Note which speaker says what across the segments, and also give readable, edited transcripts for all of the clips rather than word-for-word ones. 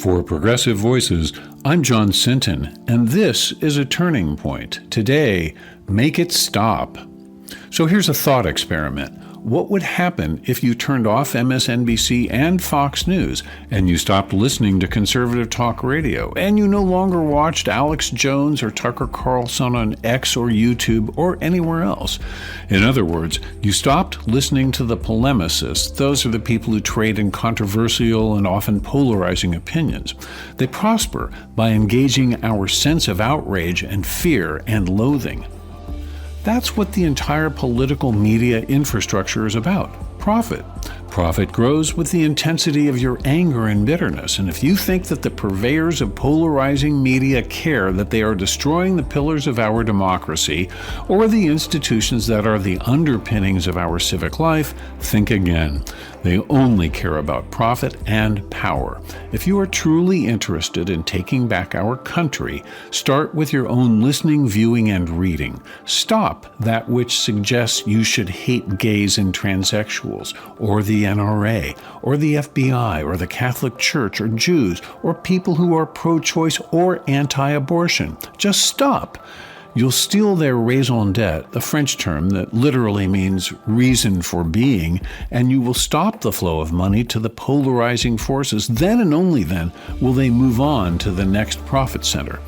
Speaker 1: For Progressive Voices, I'm John Sinton, and this is A Turning Point. Today, make it stop. So here's a thought experiment. What would happen if you turned off MSNBC and Fox News, and you stopped listening to conservative talk radio, and you no longer watched Alex Jones or Tucker Carlson on X or YouTube or anywhere else? In other words, you stopped listening to the polemicists. Those are the people who trade in controversial and often polarizing opinions. They prosper by engaging our sense of outrage and fear and loathing. That's what the entire political media infrastructure is about. Profit. Profit grows with the intensity of your anger and bitterness. And if you think that the purveyors of polarizing media care that they are destroying the pillars of our democracy or the institutions that are the underpinnings of our civic life, think again. They only care about profit and power. If you are truly interested in taking back our country, start with your own listening, viewing, and reading. Stop that which suggests you should hate gays and transsexuals, or the NRA, or the FBI, or the Catholic Church, or Jews, or people who are pro-choice or anti-abortion. Just stop. You'll steal their raison d'etre, the French term that literally means reason for being, and you will stop the flow of money to the polarizing forces. Then and only then will they move on to the next profit center.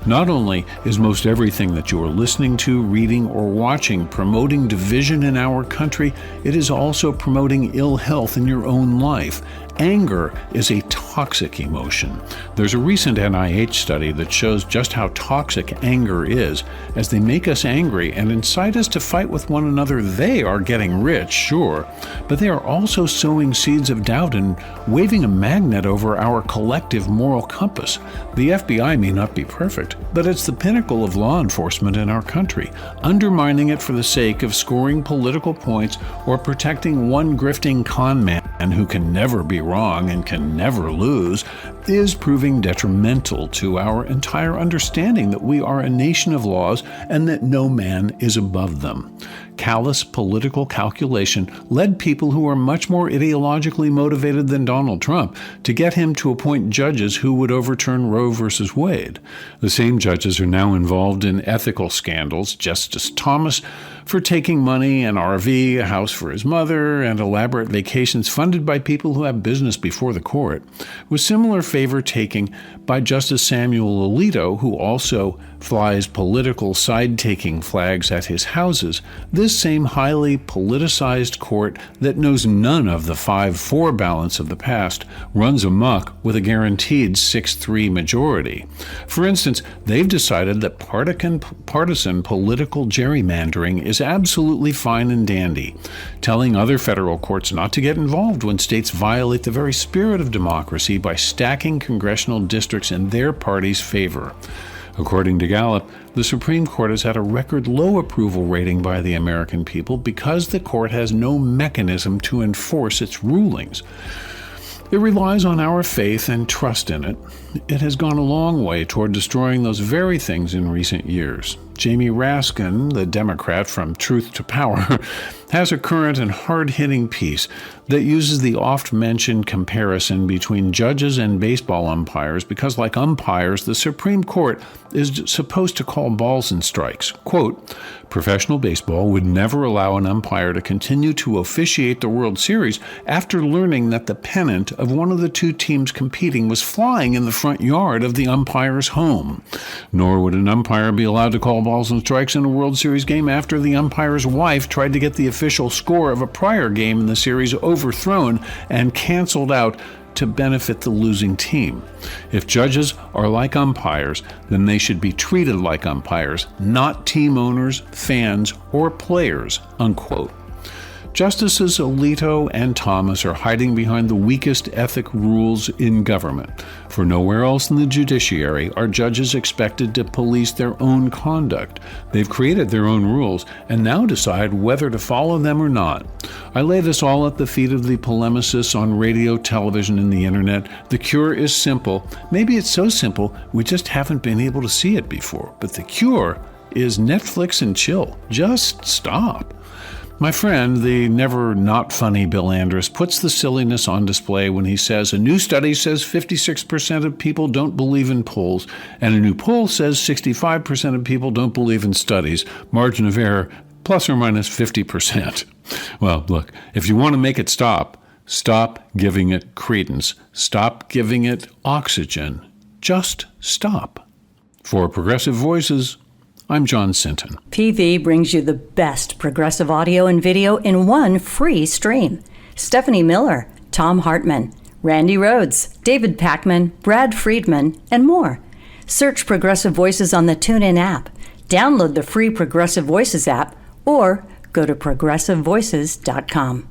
Speaker 1: Not only is most everything that you are listening to, reading, or watching promoting division in our country, it is also promoting ill health in your own life. Anger is a toxic emotion. There's a recent NIH study that shows just how toxic anger is. As they make us angry and incite us to fight with one another, they are getting rich, sure, but they are also sowing seeds of doubt and waving a magnet over our collective moral compass. The FBI may not be perfect, but it's the pinnacle of law enforcement in our country. Undermining it for the sake of scoring political points or protecting one grifting con man who can never be wrong and can never lose is proving detrimental to our entire understanding that we are a nation of laws and that no man is above them. Callous political calculation led people who are much more ideologically motivated than Donald Trump to get him to appoint judges who would overturn Roe versus Wade. The same judges are now involved in ethical scandals. Justice Thomas for taking money, an RV, a house for his mother, and elaborate vacations funded by people who have business before the court, with similar favor taking by Justice Samuel Alito, who also flies political side-taking flags at his houses. This same highly politicized court that knows none of the 5-4 balance of the past runs amok with a guaranteed 6-3 majority. For instance, they've decided that partisan political gerrymandering is absolutely fine and dandy, telling other federal courts not to get involved when states violate the very spirit of democracy by stacking congressional districts in their party's favor. According to Gallup, the Supreme Court has had a record low approval rating by the American people because the court has no mechanism to enforce its rulings. It relies on our faith and trust in it. It has gone a long way toward destroying those very things in recent years. Jamie Raskin, the Democrat from Truth to Power, has a current and hard-hitting piece that uses the oft-mentioned comparison between judges and baseball umpires because, like umpires, the Supreme Court is supposed to call balls and strikes. Quote, professional baseball would never allow an umpire to continue to officiate the World Series after learning that the pennant of one of the two teams competing was flying in the front yard of the umpire's home. Nor would an umpire be allowed to call balls and strikes in a World Series game after the umpire's wife tried to get the official score of a prior game in the series overthrown and canceled out to benefit the losing team. If judges are like umpires, then they should be treated like umpires, not team owners, fans, or players, unquote. Justices Alito and Thomas are hiding behind the weakest ethic rules in government, for nowhere else in the judiciary are judges expected to police their own conduct. They've created their own rules and now decide whether to follow them or not. I lay this all at the feet of the polemicists on radio, television, and the internet. The cure is simple. Maybe it's so simple we just haven't been able to see it before. But the cure is Netflix and chill. Just stop. My friend, the never not funny Bill Andrus, puts the silliness on display when he says a new study says 56% of people don't believe in polls, and a new poll says 65% of people don't believe in studies. Margin of error, plus or minus 50%. Well, look, if you want to make it stop giving it credence. Stop giving it oxygen. Just stop. For Progressive Voices, I'm John Sinton.
Speaker 2: PV brings you the best progressive audio and video in one free stream. Stephanie Miller, Tom Hartman, Randy Rhodes, David Packman, Brad Friedman, and more. Search Progressive Voices on the TuneIn app. Download the free Progressive Voices app or go to progressivevoices.com.